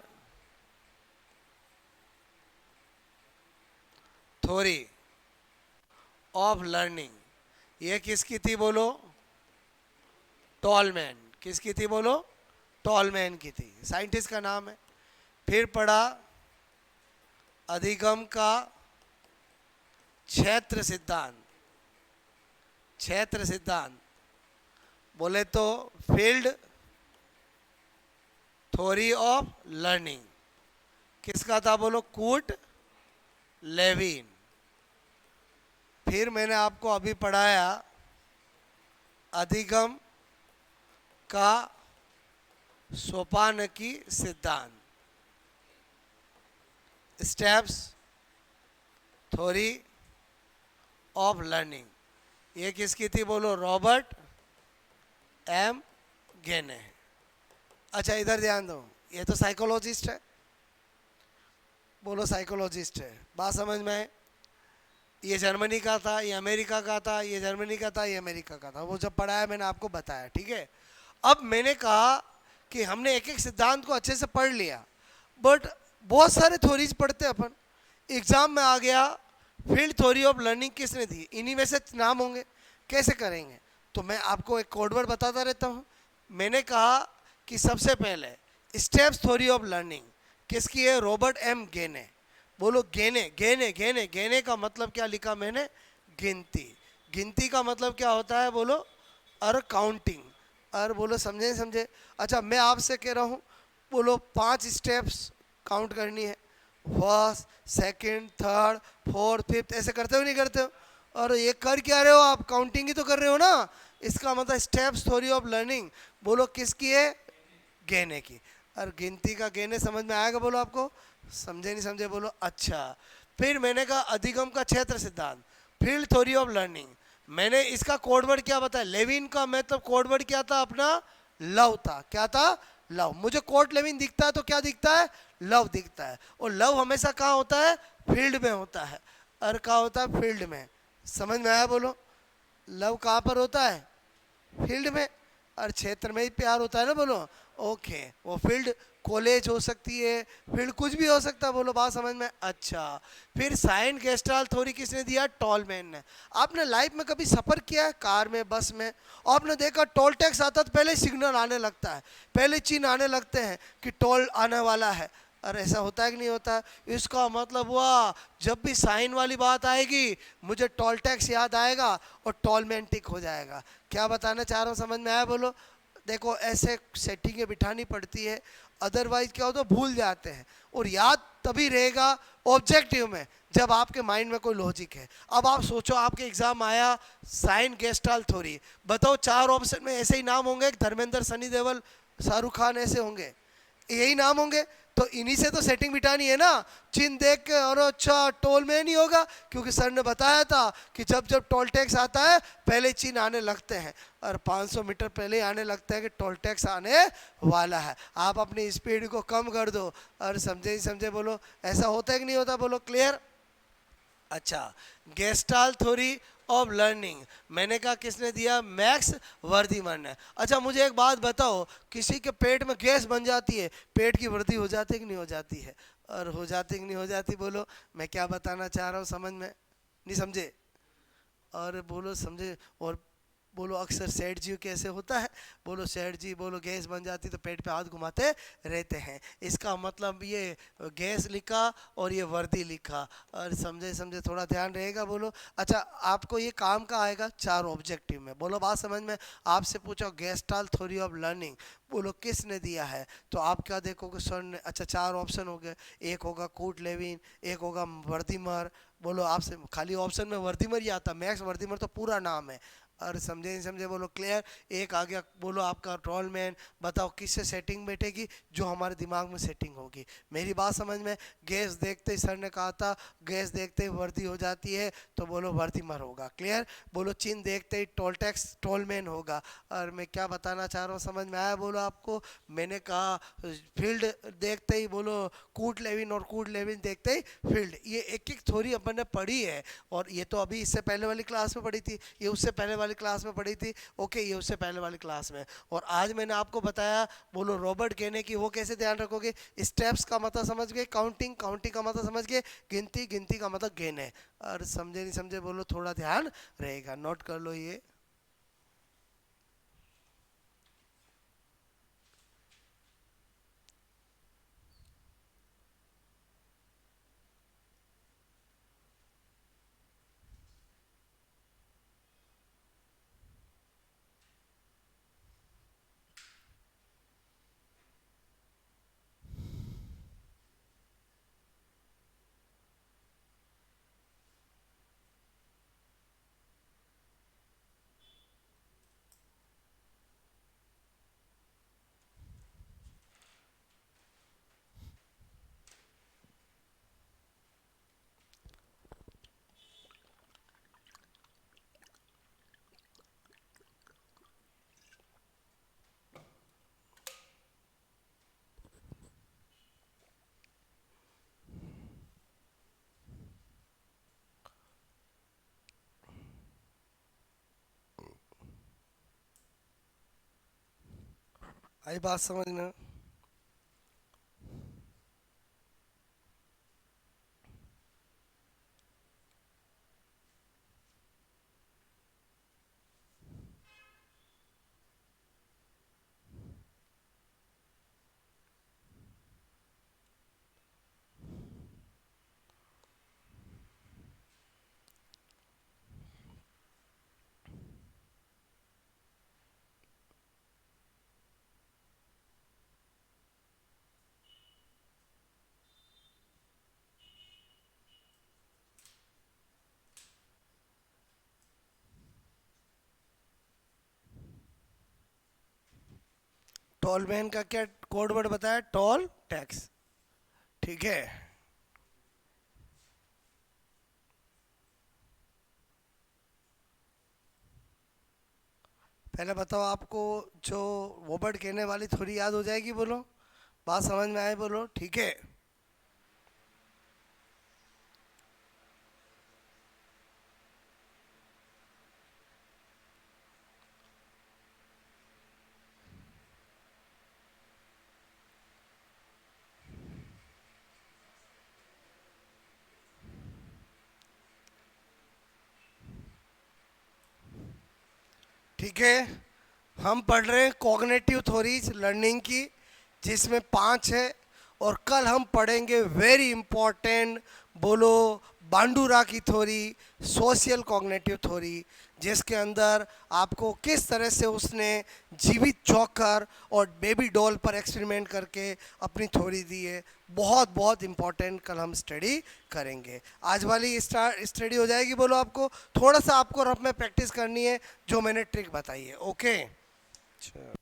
theory of learning. ये किसकी थी, बोलो टॉलमैन, किसकी थी, बोलो टॉलमैन की थी, साइंटिस्ट का नाम है। फिर पढ़ा अधिगम का क्षेत्र सिद्धांत, क्षेत्र सिद्धांत बोले तो फील्ड थ्योरी ऑफ लर्निंग, किसका था, बोलो कूट लेविन। फिर मैंने आपको अभी पढ़ाया अधिगम का सोपानकी सिद्धांत, स्टेप्स थ्योरी ऑफ लर्निंग। ये किसकी थी, बोलो रॉबर्ट एम गेने। अच्छा, इधर ध्यान दो, ये तो साइकोलॉजिस्ट है, बोलो साइकोलॉजिस्ट है। बात समझ में आए। ये जर्मनी का था, ये अमेरिका का था, ये जर्मनी का था, ये अमेरिका का था। वो जब पढ़ाया मैंने आपको बताया, ठीक है। अब मैंने कहा कि हमने एक एक सिद्धांत को अच्छे से पढ़ लिया, बट बहुत सारे थ्योरीज पढ़ते अपन, एग्जाम में आ गया फील्ड थ्योरी ऑफ लर्निंग किसने दी, इन्हीं में से नाम होंगे, कैसे करेंगे। तो मैं आपको एक कोड वर्ड बताता रहता हूँ। मैंने कहा कि सबसे पहले स्टेप्स थ्योरी ऑफ लर्निंग किसकी है? रॉबर्ट एम गेने। बोलो गेने, गेने, गेने, गेने का मतलब क्या लिखा मैंने? गिनती। गिनती का मतलब क्या होता है? बोलो और काउंटिंग। और बोलो समझे नहीं समझे? अच्छा मैं आपसे कह रहा हूँ, बोलो 5 स्टेप्स काउंट करनी है। First, second, third, fourth, fifth, ऐसे करते हो नहीं करते हो? और ये कर क्या रहे हो आप? काउंटिंग ही तो कर रहे हो ना। इसका मतलब स्टेप्स थ्योरी ऑफ लर्निंग बोलो किसकी है? गेने की। और गिनती का गेने समझ में आएगा? बोलो आपको समझे नहीं समझे? बोलो अच्छा। फिर मैंने कहा अधिगम का क्षेत्र सिद्धांत, फील्ड थ्योरी ऑफ लर्निंग। मैंने इसका कोडवर्ड क्या बताया? लेविन का मतलब कोडवर्ड क्या था अपना? लव था। क्या था? लव। मुझे कोट लेविन दिखता है तो क्या दिखता है? लव दिखता है। और लव हमेशा कहाँ होता है? फील्ड में होता है। और कहाँ होता है? फील्ड में। समझ में आया? बोलो लव कहाँ पर होता है? फील्ड में। और क्षेत्र में ही प्यार होता है ना। बोलो ओके। वो फील्ड कॉलेज हो सकती है, फील्ड कुछ भी हो सकता है। बोलो बात समझ में? अच्छा। फिर साइन गेस्टाल थ्योरी किसने दिया? टॉलमैन ने। आपने लाइफ में कभी सफ़र किया है कार में, बस में? आपने देखा टोल टैक्स आता तो पहले सिग्नल आने लगता है, पहले चिन्ह आने लगते हैं कि टोल आने वाला है। और ऐसा होता है कि नहीं होता? इसका मतलब हुआ जब भी साइन वाली बात आएगी मुझे टोल टैक्स याद आएगा और टोलमैन टिक हो जाएगा। क्या बताना चाह रहा हूँ? समझ में आया? बोलो देखो ऐसे सेटिंगें बिठानी पड़ती है, अदरवाइज क्या होता है? भूल जाते हैं। और याद तभी रहेगा ऑब्जेक्टिव में जब आपके माइंड में कोई लॉजिक है। अब आप सोचो आपके एग्जाम आया साइन गेस्टाल थ्योरी, बताओ 4 ऑप्शन में ऐसे ही नाम होंगे? धर्मेंद्र, सनी देओल, शाहरुख खान, ऐसे होंगे? यही नाम होंगे। तो इन्हीं से तो सेटिंग बिठानी है ना। चिन्ह देख के और अच्छा टोल में नहीं होगा, क्योंकि सर ने बताया था कि जब जब टोल टैक्स आता है पहले चिन्ह आने लगते हैं। और 500 मीटर पहले ही आने लगता है कि टोल टैक्स आने वाला है। आप अपनी स्पीड को कम कर दो। और समझे ही समझे? बोलो ऐसा होता है कि नहीं होता? बोलो क्लियर? अच्छा। गेस्टाल थ्योरी ऑफ लर्निंग मैंने कहा किसने दिया? मैक्स वर्दीमन ने। अच्छा मुझे एक बात बताओ, किसी के पेट में गैस बन जाती है, पेट की वृद्धि हो जाती है कि नहीं हो जाती है? और हो जाती कि नहीं हो जाती? बोलो मैं क्या बताना चाह रहा हूँ, समझ में नहीं समझे? और बोलो समझे? और बोलो अक्सर सेठ जी कैसे होता है? बोलो सेठ जी बोलो गैस बन जाती तो पेट पे हाथ घुमाते रहते हैं। इसका मतलब ये गैस लिखा और ये वर्दी लिखा। और समझे समझे? थोड़ा ध्यान रहेगा। बोलो अच्छा आपको ये काम का आएगा 4 ऑब्जेक्टिव में। बोलो बात समझ में? आपसे पूछो गेस्टाल थ्योरी ऑफ लर्निंग बोलो किसने दिया है, तो आप क्या देखोगे? सर ने। अच्छा 4 ऑप्शन हो गए, एक होगा कूट लेविन, एक होगा वर्दीमर। बोलो आपसे खाली ऑप्शन में वर्दीमर ही आता, मैक्स वर्दीमर तो पूरा नाम है। और समझे नहीं समझे? बोलो क्लियर? एक आ गया बोलो आपका टोलमैन। बताओ किससे सेटिंग बैठेगी? जो हमारे दिमाग में सेटिंग होगी। मेरी बात समझ में? गैस देखते ही सर ने कहा था गैस देखते ही वर्दी हो जाती है, तो बोलो वर्दीमर होगा। क्लियर? बोलो चिन्ह देखते ही टोल टैक्स टोलमैन होगा। और मैं क्या बताना चाह रहा हूँ समझ में आया? बोलो आपको मैंने कहा फील्ड देखते ही बोलो कूट लेविन, और कूट लेविन देखते ही फील्ड। ये एक एक थ्योरी अपन ने पढ़ी है। और ये तो अभी इससे पहले वाली क्लास में पढ़ी थी, ये उससे पहले वाली क्लास में पढ़ी थी। ओके ये उससे पहले वाली क्लास में। और आज मैंने आपको बताया बोलो रॉबर्ट गेने की, वो कैसे ध्यान रखोगे? स्टेप्स का मतलब समझ गए, काउंटिंग, काउंटिंग का मतलब समझ गए, गिनती, गिनती का मतलब गेने। और समझे नहीं समझे? बोलो थोड़ा ध्यान रहेगा, नोट कर लो ये। आई बात समझ में? टॉलमैन का क्या कोड वर्ड बताया? Toll tax. ठीक है, पहले बताओ आपको जो वोबर्ट कहने वाली थोड़ी याद हो जाएगी, बोलो, बात समझ में आए, बोलो। ठीक है, ठीक है। हम पढ़ रहे हैं कॉग्निटिव थ्योरीज लर्निंग की, जिसमें 5 है। और कल हम पढ़ेंगे वेरी इंपॉर्टेंट, बोलो, बांडूरा की थ्योरी, सोशल कॉग्निटिव थ्योरी, जिसके अंदर आपको किस तरह से उसने जीवित चौकर और बेबी डॉल पर एक्सपेरिमेंट करके अपनी थ्योरी दी है। बहुत बहुत इंपॉर्टेंट कल हम स्टडी करेंगे। आज वाली स्टडी हो जाएगी, बोलो। आपको थोड़ा सा आपको रफ में प्रैक्टिस करनी है जो मैंने ट्रिक बताई है। ओके, अच्छा।